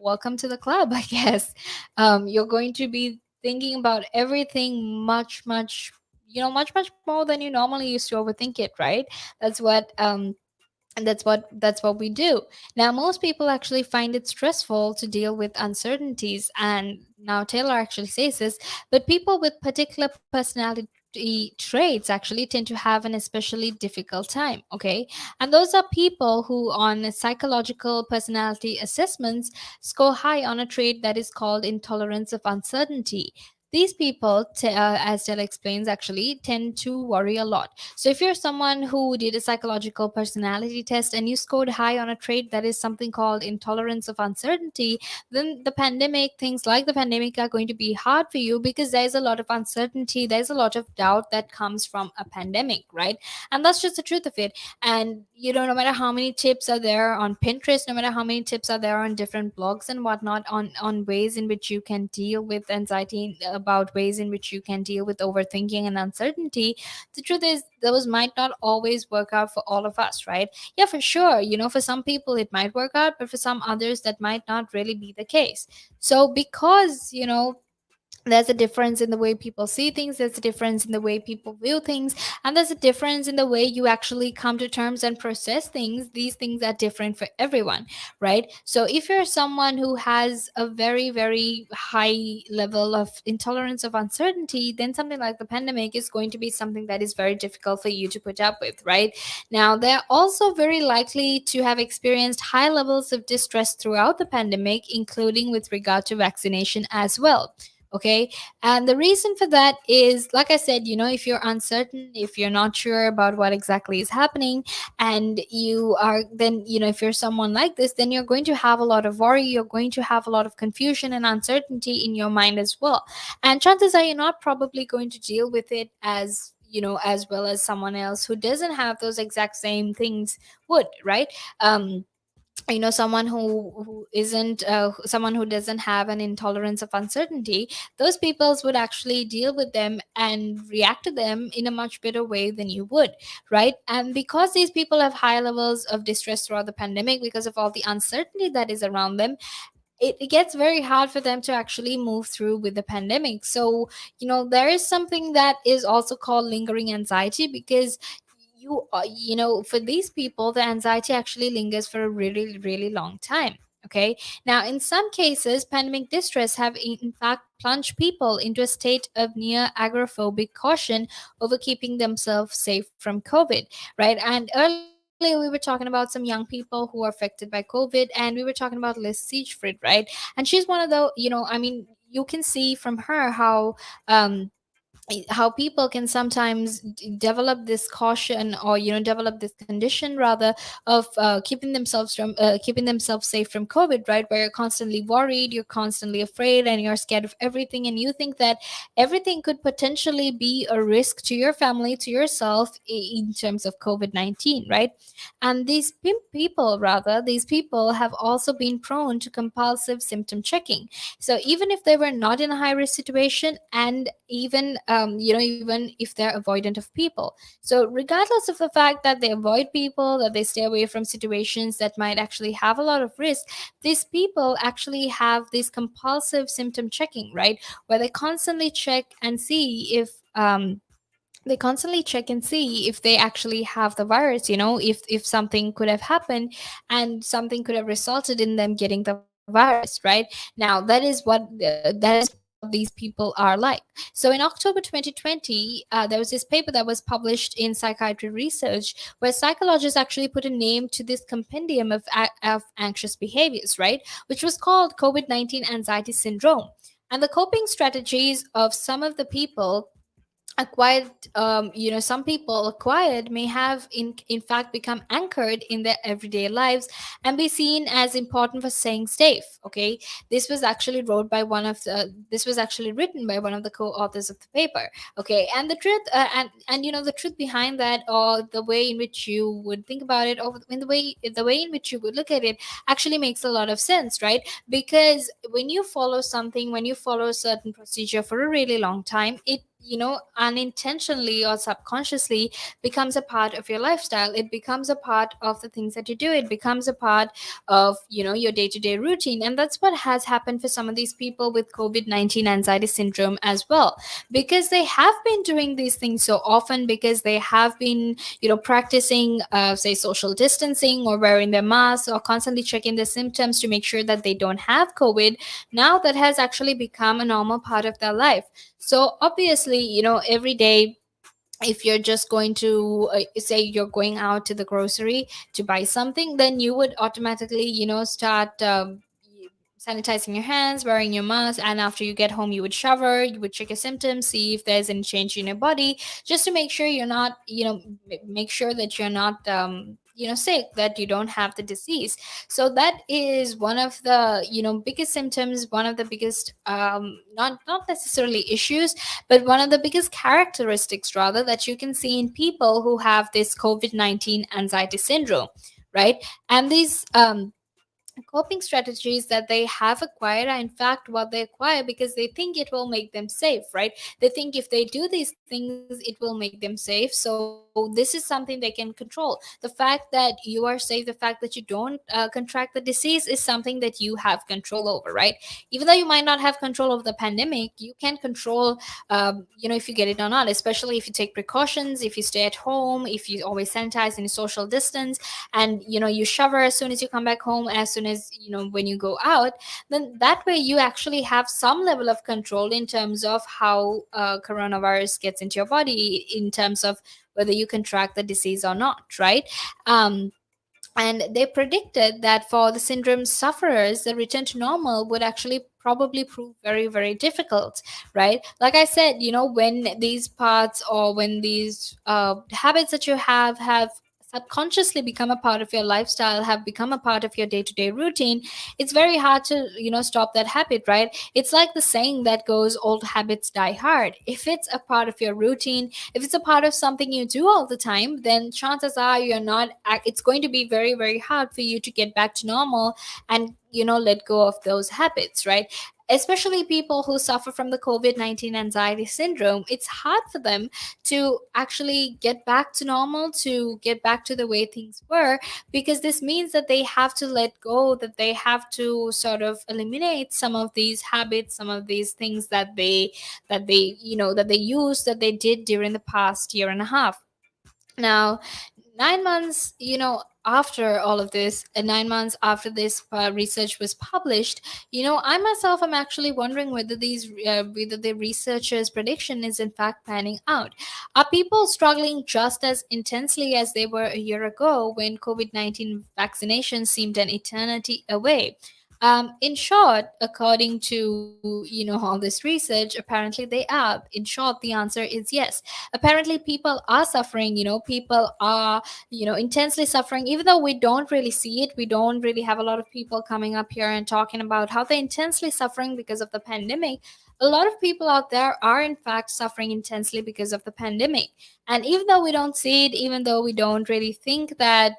welcome to the club, I guess. You're going to be thinking about everything much, much, much more than you normally used to overthink it, right? That's what and that's what we do. Now most people actually find it stressful to deal with uncertainties, and now Taylor actually says this, but people with particular personality traits actually tend to have an especially difficult time, okay? And those are people who on psychological personality assessments score high on a trait that is called intolerance of uncertainty. These people, as Tel explains, actually tend to worry a lot. So, if you're someone who did a psychological personality test and you scored high on a trait that is something called intolerance of uncertainty, then things like the pandemic are going to be hard for you because there's a lot of uncertainty, there's a lot of doubt that comes from a pandemic, right? And that's just the truth of it. And, no matter how many tips are there on Pinterest, no matter how many tips are there on different blogs and whatnot on ways in which you can deal with anxiety, about ways in which you can deal with overthinking and uncertainty, the truth is those might not always work out for all of us, right? Yeah, for sure, for some people it might work out, but for some others that might not really be the case. So because there's a difference in the way people see things, there's a difference in the way people view things, and there's a difference in the way you actually come to terms and process things. These things are different for everyone, right? So if you're someone who has a very, very high level of intolerance of uncertainty, then something like the pandemic is going to be something that is very difficult for you to put up with, right? Now they're also very likely to have experienced high levels of distress throughout the pandemic, including with regard to vaccination as well. Okay. And the reason for that is, like I said, if you're uncertain, if you're not sure about what exactly is happening, and you are, then, if you're someone like this, then you're going to have a lot of worry. You're going to have a lot of confusion and uncertainty in your mind as well. And chances are you're not probably going to deal with it as well as someone else who doesn't have those exact same things would, right? Someone who isn't someone who doesn't have an intolerance of uncertainty, those peoples would actually deal with them and react to them in a much better way than you would, right? And because these people have high levels of distress throughout the pandemic because of all the uncertainty that is around them, it gets very hard for them to actually move through with the pandemic. So there is something that is also called lingering anxiety, because for these people the anxiety actually lingers for a really, really long time. Okay. Now, in some cases, pandemic distress have in fact plunged people into a state of near agoraphobic caution over keeping themselves safe from COVID, right? And earlier we were talking about some young people who are affected by COVID, and we were talking about Liz Siegfried, right? And she's one of the, I mean, you can see from her um, how people can sometimes develop this caution, or develop this condition rather, of keeping themselves safe from COVID, right? Where you're constantly worried, you're constantly afraid, and you're scared of everything, and you think that everything could potentially be a risk to your family, to yourself, in terms of COVID-19, right? And these people, rather, these people have also been prone to compulsive symptom checking. So even if they were not in a high risk situation, and even if they're avoidant of people, so regardless of the fact that they avoid people, that they stay away from situations that might actually have a lot of risk, these people actually have this compulsive symptom checking, right? Where they constantly check and see if they actually have the virus, if something could have happened, and something could have resulted in them getting the virus, right? Now that is what these people are like. So in October 2020, there was this paper that was published in Psychiatry Research, where psychologists actually put a name to this compendium of anxious behaviors, right? Which was called COVID-19 anxiety syndrome. And the coping strategies of some of the people acquired some people acquired may have in fact become anchored in their everyday lives and be seen as important for staying safe. Okay, this was actually written by one of the co-authors of the paper. Okay, and the truth and the truth behind that, or the way in which you would think about it, or in the way in which you would look at it, actually makes a lot of sense, right? Because when you follow a certain procedure for a really long time, it unintentionally or subconsciously becomes a part of your lifestyle. It becomes a part of the things that you do. It becomes a part of your day-to-day routine. And that's what has happened for some of these people with COVID-19 anxiety syndrome as well, because they have been doing these things so often, because they have been practicing say social distancing, or wearing their masks, or constantly checking their symptoms to make sure that they don't have COVID. Now that has actually become a normal part of their life. So obviously, every day, if you're just going to say you're going out to the grocery to buy something, then you would automatically start sanitizing your hands, wearing your mask, and after you get home, you would shower, you would check your symptoms, see if there's any change in your body, just to make sure you're not, make sure that you're not sick, that you don't have the disease. So that is one of the biggest symptoms, one of the biggest not necessarily issues, but one of the biggest characteristics rather, that you can see in people who have this COVID-19 anxiety syndrome, right? And these coping strategies that they have acquired are in fact what they acquire because they think it will make them safe, right? They think if they do these things, it will make them safe. So this is something they can control. The fact that you are safe, the fact that you don't contract the disease, is something that you have control over, right? Even though you might not have control over the pandemic, you can control if you get it or not, especially if you take precautions, if you stay at home, if you always sanitize and you social distance, and you shower as soon as you come back home, as soon as when you go out. Then that way you actually have some level of control in terms of how coronavirus gets into your body, in terms of whether you contract the disease or not, right? um, and they predicted that for the syndrome sufferers, the return to normal would actually probably prove very, very difficult, right? Like I said, when these parts, or when these habits that you have subconsciously become a part of your lifestyle, have become a part of your day-to-day routine, it's very hard to stop that habit, right? It's like the saying that goes, old habits die hard. If it's a part of your routine, if it's a part of something you do all the time, then chances are you're not it's going to be very, very hard for you to get back to normal and let go of those habits, right? Especially people who suffer from the COVID-19 anxiety syndrome, it's hard for them to actually get back to normal, to get back to the way things were, because this means that they have to let go, that they have to sort of eliminate some of these habits, some of these things that they did during the past year and a half. Now, 9 months, after all of this, 9 months after this research was published, I myself am actually wondering whether the researchers' prediction is in fact panning out. Are people struggling just as intensely as they were a year ago when COVID-19 vaccination seemed an eternity away? In short, according to all this research, apparently they are. In short, the answer is yes. Apparently, people are suffering. People are intensely suffering, even though we don't really see it. We don't really have a lot of people coming up here and talking about how they're intensely suffering because of the pandemic. A lot of people out there are in fact suffering intensely because of the pandemic, and even though we don't see it, even though we don't really think that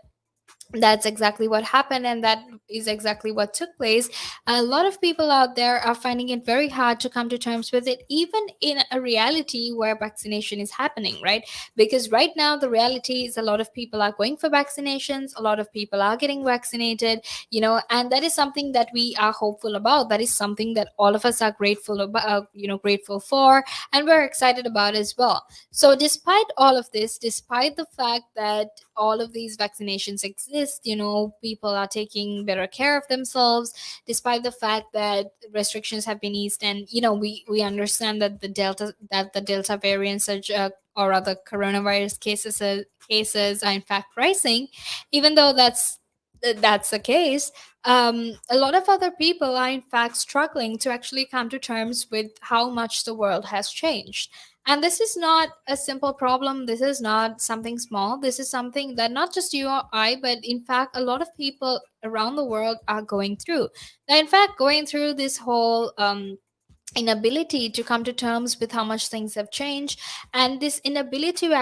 that's exactly what happened and that is exactly what took place, a lot of people out there are finding it very hard to come to terms with it, even in a reality where vaccination is happening, right? Because right now the reality is a lot of people are going for vaccinations, a lot of people are getting vaccinated, and that is something that we are hopeful about. That is something that all of us are grateful about, grateful for, and we're excited about as well. So despite all of this, despite the fact that all of these vaccinations exist, people are taking better care of themselves, despite the fact that restrictions have been eased, and we understand that the delta variant surge, or other coronavirus cases are in fact rising. Even though that's the case, a lot of other people are in fact struggling to actually come to terms with how much the world has changed. And this is not a simple problem. This is not something small. This is something that not just you or I, but in fact, a lot of people around the world are going through. They're in fact going through this whole inability to come to terms with how much things have changed, and this inability to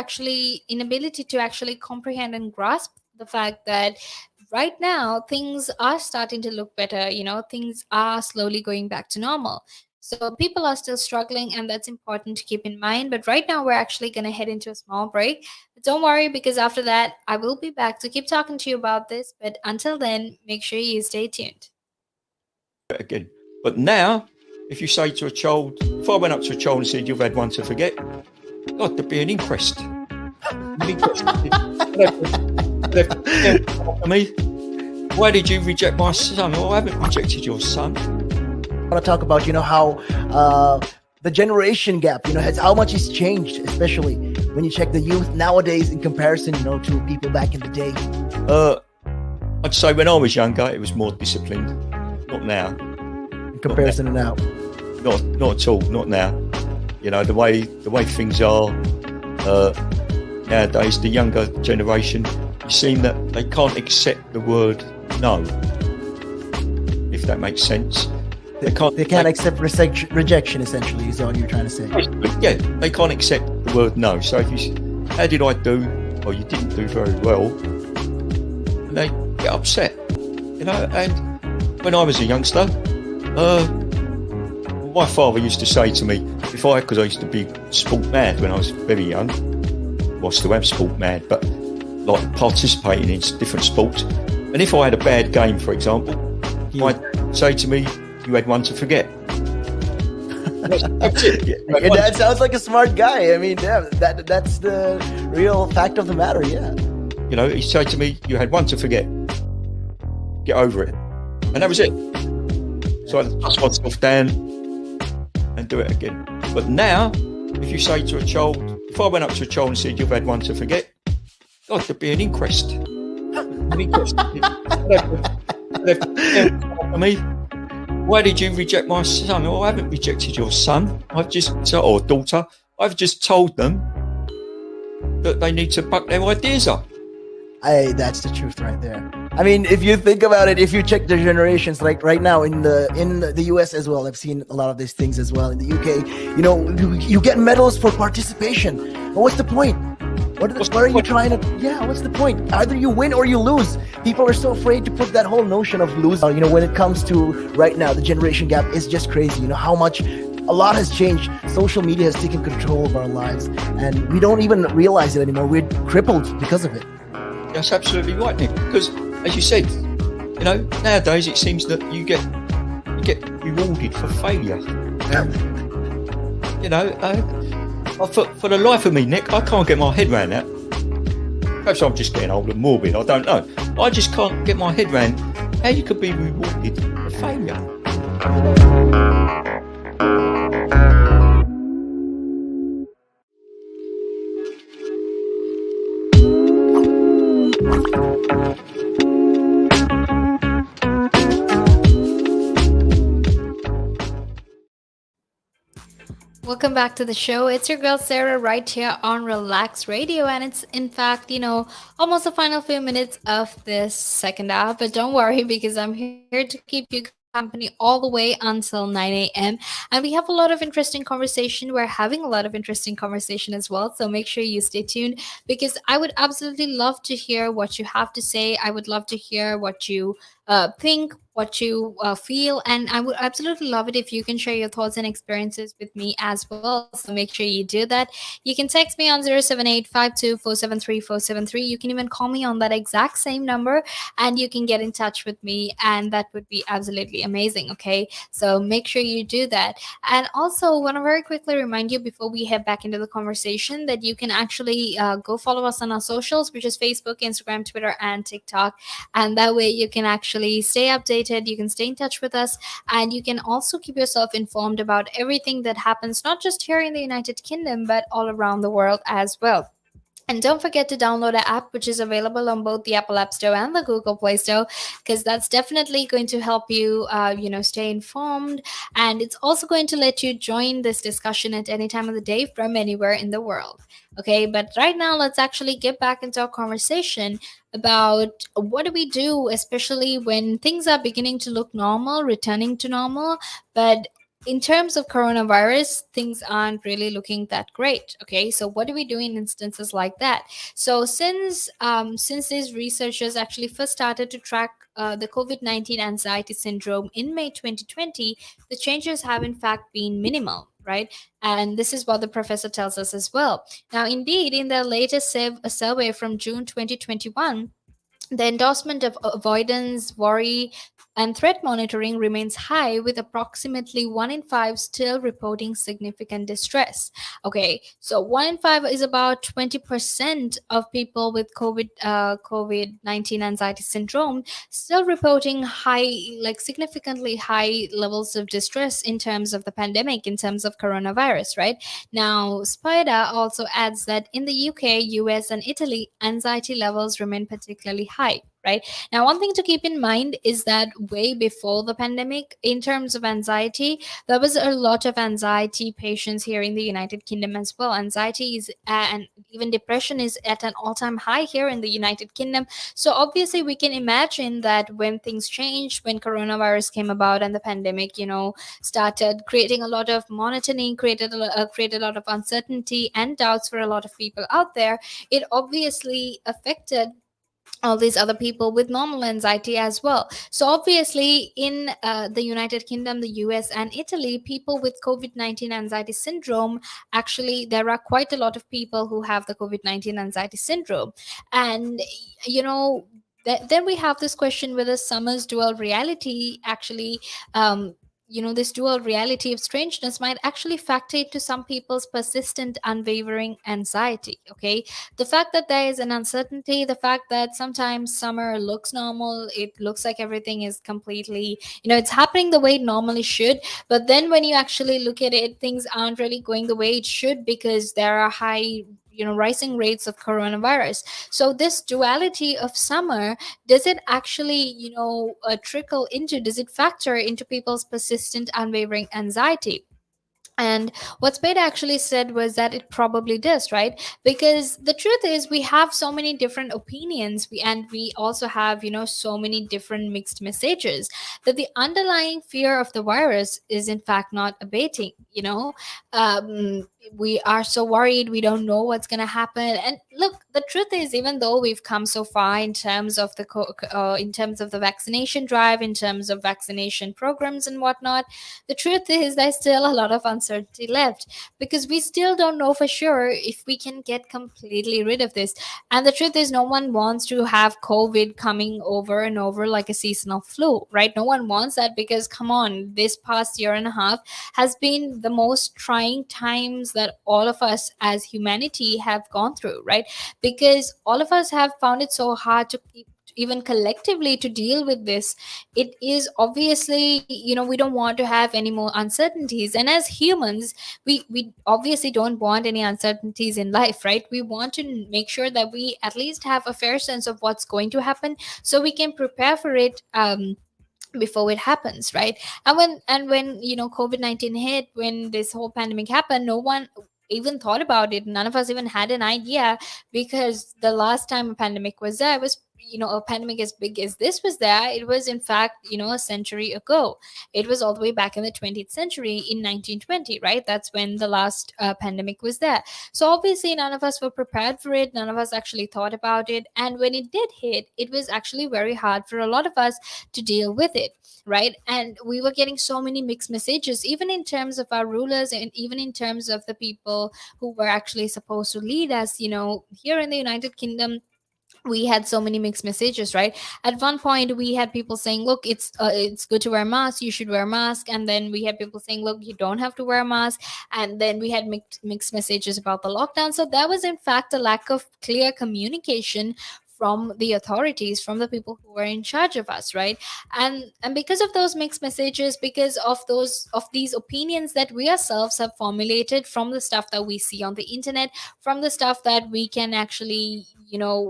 actually comprehend and grasp the fact that right now things are starting to look better. Things are slowly going back to normal. So people are still struggling, and that's important to keep in mind. But right now we're actually going to head into a small break. But don't worry, because after that I will be back to keep talking to you about this. But until then, make sure you stay tuned. Again. But now, if you say to a child, if I went up to a child and said, you've had one to forget, God, there'd be an inquest. Me, why did you reject my son? Oh, I haven't rejected your son. I want to talk about, how the generation gap, has how much it's changed, especially when you check the youth nowadays in comparison, to people back in the day. I'd say when I was younger, it was more disciplined. Not now. In comparison to now. Not at all. Not now. The way things are nowadays, the younger generation, you seem that they can't accept the word no. If that makes sense. They can't accept rejection, essentially, is all you're trying to say. Yeah, they can't accept the word no. So if you, how did I do? Or you didn't do very well, and they get upset, And when I was a youngster, my father used to say to me, because I used to be sport mad when I was very young. Well, I still am sport mad, but like participating in different sports. And if I had a bad game, for example, he might say to me, you had one to forget. That's it. Your dad sounds like a smart guy. I mean, yeah, that's the real fact of the matter, yeah. He said to me, you had one to forget. Get over it. And that was it. So I dust myself down and do it again. But now, if you say to a child, if I went up to a child and said, you've had one to forget, God, there'd be an inquest. An inquest. Me. Why did you reject my son? Oh, I haven't rejected your son. Or daughter. I've just told them that they need to buck their ideas up. That's the truth right there. I mean, if you think about it, if you check the generations, like right now in the US as well, I've seen a lot of these things as well. In the UK, you get medals for participation. But what's the point? What are you trying to? Yeah, what's the point? Either you win or you lose. People are so afraid to put that whole notion of losing. When it comes to right now, the generation gap is just crazy. How much a lot has changed. Social media has taken control of our lives, and we don't even realize it anymore. We're crippled because of it. That's absolutely right, Nick. Because, as you said, nowadays it seems that you get rewarded for failure. For the life of me, Nick, I can't get my head around that. Perhaps I'm just getting old and morbid, I don't know. I just can't get my head around how you could be rewarded for failure. Welcome back to the show. It's your girl Sarah right here on Relax Radio, and it's in fact, almost the final few minutes of this second hour. But don't worry because I'm here to keep you guys company all the way until 9 a.m. And we have a lot of interesting conversation. We're having a lot of interesting conversation as well. So make sure you stay tuned because I would absolutely love to hear what you have to say. I would love to hear what you think, what you feel, and I would absolutely love it if you can share your thoughts and experiences with me as well. So make sure you do that. You can text me on 07852473473. You can even call me on that exact same number and you can get in touch with me, and that would be absolutely amazing. Okay, so make sure you do that. And also want to very quickly remind you before we head back into the conversation that you can actually go follow us on our socials, which is Facebook, Instagram, Twitter, and TikTok, and that way you can actually stay updated, you can stay in touch with us, and you can also keep yourself informed about everything that happens not just here in the United Kingdom but all around the world as well. And don't forget to download the app, which is available on both the Apple App Store and the Google Play Store, because that's definitely going to help you, stay informed. And it's also going to let you join this discussion at any time of the day from anywhere in the world. Okay, but right now, let's actually get back into our conversation about what do we do, especially when things are beginning to look normal, returning to normal, but in terms of coronavirus, things aren't really looking that great. Okay, so what do we do in instances like that? So since these researchers actually first started to track the COVID-19 anxiety syndrome in May 2020, the changes have in fact been minimal. Right, and this is what the professor tells us as well. Now, indeed, in their latest survey from June 2021, the endorsement of avoidance, worry, and threat monitoring remains high, with approximately 1 in 5 still reporting significant distress. Okay, so 1 in 5 is about 20% of people with COVID-19 anxiety syndrome still reporting high, like significantly high levels of distress in terms of the pandemic, in terms of coronavirus. Right now, Spider also adds that in the UK, US, and Italy, anxiety levels remain particularly high. Right now, one thing to keep in mind is that way before the pandemic, in terms of anxiety, there was a lot of anxiety patients here in the United Kingdom as well. Anxiety is and even depression is at an all-time high here in the United Kingdom. So obviously, we can imagine that when things changed, when coronavirus came about and the pandemic, started creating a lot of monotony, created a lot of uncertainty and doubts for a lot of people out there, it obviously affected all these other people with normal anxiety as well. So obviously, in the United Kingdom, the US, and Italy, people with COVID-19 anxiety syndrome, actually there are quite a lot of people who have the COVID-19 anxiety syndrome. And you know then we have this question whether summer's dual reality actually, this dual reality of strangeness might actually factor into some people's persistent, unwavering anxiety. Okay, the fact that there is an uncertainty, the fact that sometimes summer looks normal, it looks like everything is completely, it's happening the way it normally should, but then when you actually look at it, things aren't really going the way it should because there are high, rising rates of coronavirus. So this duality of summer, does it actually, trickle into, does it factor into people's persistent, unwavering anxiety? And what Spade actually said was that it probably does, right? Because the truth is, we have so many different opinions, and we also have, so many different mixed messages, that the underlying fear of the virus is in fact not abating. We are so worried, we don't know what's going to happen. And look, the truth is, even though we've come so far in terms of the vaccination drive, in terms of vaccination programs and whatnot, the truth is there's still a lot of uncertainty left, because we still don't know for sure if we can get completely rid of this. And the truth is, no one wants to have COVID coming over and over like a seasonal flu, right? No one wants that, because come on, this past year and a half has been the most trying times that all of us as humanity have gone through, right? right? Because all of us have found it so hard to even collectively to deal with this. It is obviously, we don't want to have any more uncertainties, and as humans, we obviously don't want any uncertainties in life, right? We want to make sure that we at least have a fair sense of what's going to happen, so we can prepare for it before it happens, right? And when COVID-19 hit, when this whole pandemic happened, no one even thought about it. None of us even had an idea, because the last time a pandemic was there was, a pandemic as big as this was there, it was in fact, a century ago. It was all the way back in the 20th century, in 1920, right? That's when the last pandemic was there. So obviously none of us were prepared for it, none of us actually thought about it, and when it did hit, it was actually very hard for a lot of us to deal with it, right? And we were getting so many mixed messages, even in terms of our rulers, and even in terms of the people who were actually supposed to lead us. Here in the United Kingdom, we had so many mixed messages, right? At one point we had people saying, look, it's good to wear a mask, you should wear a mask, and then we had people saying, look, you don't have to wear a mask, and then we had mixed messages about the lockdown. So there was in fact a lack of clear communication from the authorities, from the people who were in charge of us, right? And because of those mixed messages, because of these opinions that we ourselves have formulated from the stuff that we see on the internet, from the stuff that we can actually,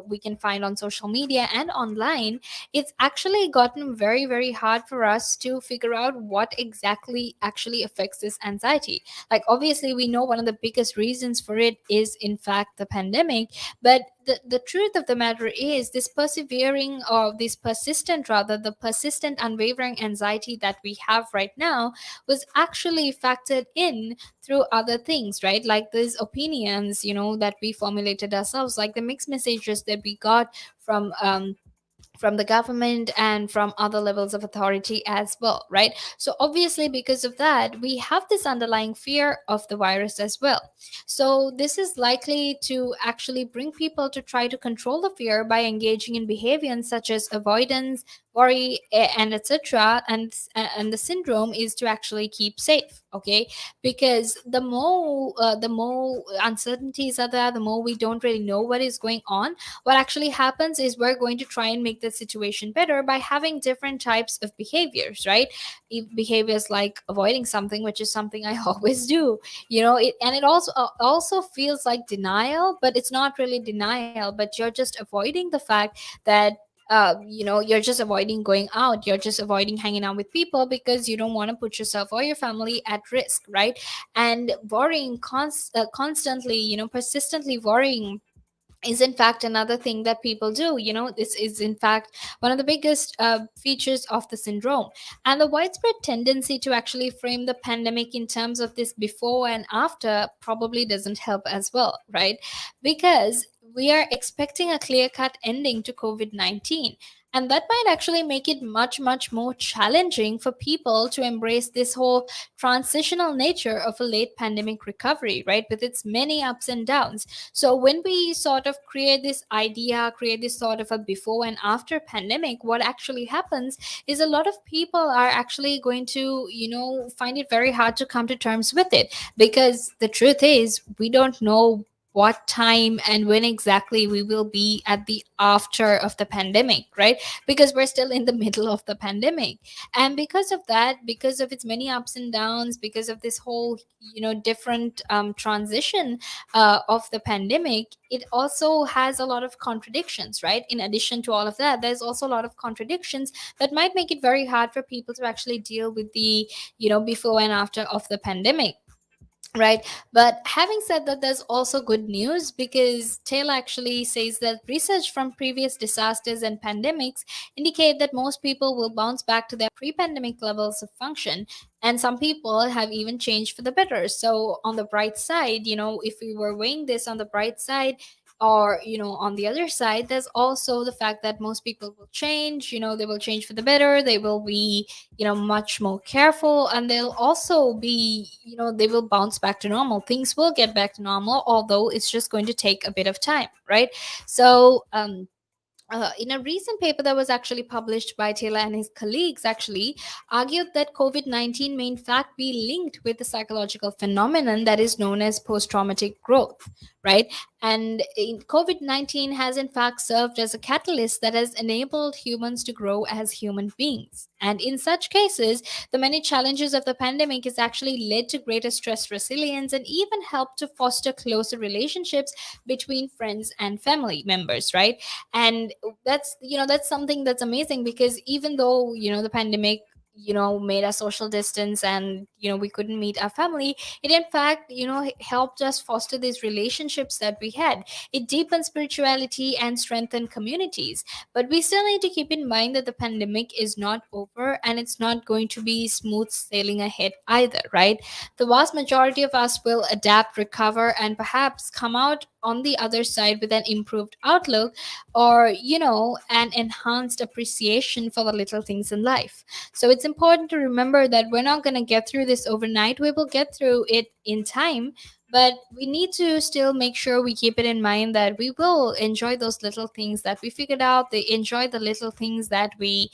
we can find on social media and online, it's actually gotten very, very hard for us to figure out what exactly actually affects this anxiety. Like, obviously we know one of the biggest reasons for it is in fact the pandemic, but the truth of the matter is, this persevering, or this persistent, rather, the persistent unwavering anxiety that we have right now was actually factored in through other things, right? Like these opinions, that we formulated ourselves, like the mixed messages that we got from the government and from other levels of authority as well, right? So obviously because of that, we have this underlying fear of the virus as well. So this is likely to actually bring people to try to control the fear by engaging in behaviors such as avoidance, worry, and etc. And the syndrome is to actually keep safe, okay? Because the more uncertainties are there, the more we don't really know what is going on. What actually happens is we're going to try and make the situation better by having different types of behaviors, right? Behaviors like avoiding something, which is something I always do, and it also feels like denial, but it's not really denial, but you're just avoiding the fact that you're just avoiding going out, you're just avoiding hanging out with people because you don't want to put yourself or your family at risk, right? And worrying constantly, persistently worrying is in fact another thing that people do. This is in fact one of the biggest features of the syndrome. And the widespread tendency to actually frame the pandemic in terms of this before and after probably doesn't help as well, right? Because we are expecting a clear cut ending to COVID-19, and that might actually make it much, much more challenging for people to embrace this whole transitional nature of a late pandemic recovery, right? With its many ups and downs. So when we sort of create this idea, create this sort of a before and after pandemic, what actually happens is a lot of people are actually going to, find it very hard to come to terms with it, because the truth is we don't know what time and when exactly we will be at the after of the pandemic, right? Because we're still in the middle of the pandemic. And because of that, because of its many ups and downs, because of this whole, different transition of the pandemic, it also has a lot of contradictions, right? In addition to all of that, there's also a lot of contradictions that might make it very hard for people to actually deal with the, before and after of the pandemic. Right. But having said that, there's also good news, because Taylor actually says that research from previous disasters and pandemics indicate that most people will bounce back to their pre pandemic levels of function. And some people have even changed for the better. So, on the bright side, if we were weighing this on the bright side, or on the other side, there's also the fact that most people will change. They will change for the better, they will be much more careful, and they'll also be, they will bounce back to normal. Things will get back to normal, although it's just going to take a bit of time, right? So In a recent paper that was actually published by Taylor and his colleagues, actually argued that COVID 19 may in fact be linked with the psychological phenomenon that is known as post traumatic growth, right? And COVID 19 has in fact served as a catalyst that has enabled humans to grow as human beings. And in such cases, the many challenges of the pandemic has actually led to greater stress resilience and even helped to foster closer relationships between friends and family members, right? And that's, that's something that's amazing, because even though, the pandemic, made us social distance, and we couldn't meet our family, it in fact, helped us foster these relationships that we had. It deepened spirituality and strengthened communities. But we still need to keep in mind that the pandemic is not over, and it's not going to be smooth sailing ahead either, right? The vast majority of us will adapt, recover, and perhaps come out on the other side with an improved outlook, or an enhanced appreciation for the little things in life. So it's important to remember that we're not going to get through this overnight. We will get through it in time, but we need to still make sure we keep it in mind that we will enjoy those little things that we figured out. They enjoy the little things that we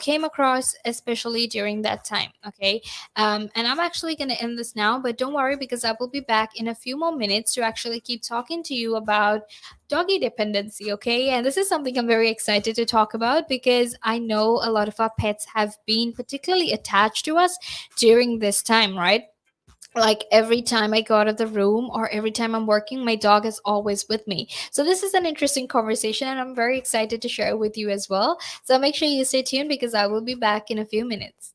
came across, especially during that time. Okay. And I'm actually going to end this now, but don't worry, because I will be back in a few more minutes to actually keep talking to you about doggy dependency. Okay. And this is something I'm very excited to talk about, because I know a lot of our pets have been particularly attached to us during this time, right? Like every time I go out of the room or every time I'm working, my dog is always with me. So this is an interesting conversation, and I'm very excited to share it with you as well. So make sure you stay tuned, because I will be back in a few minutes.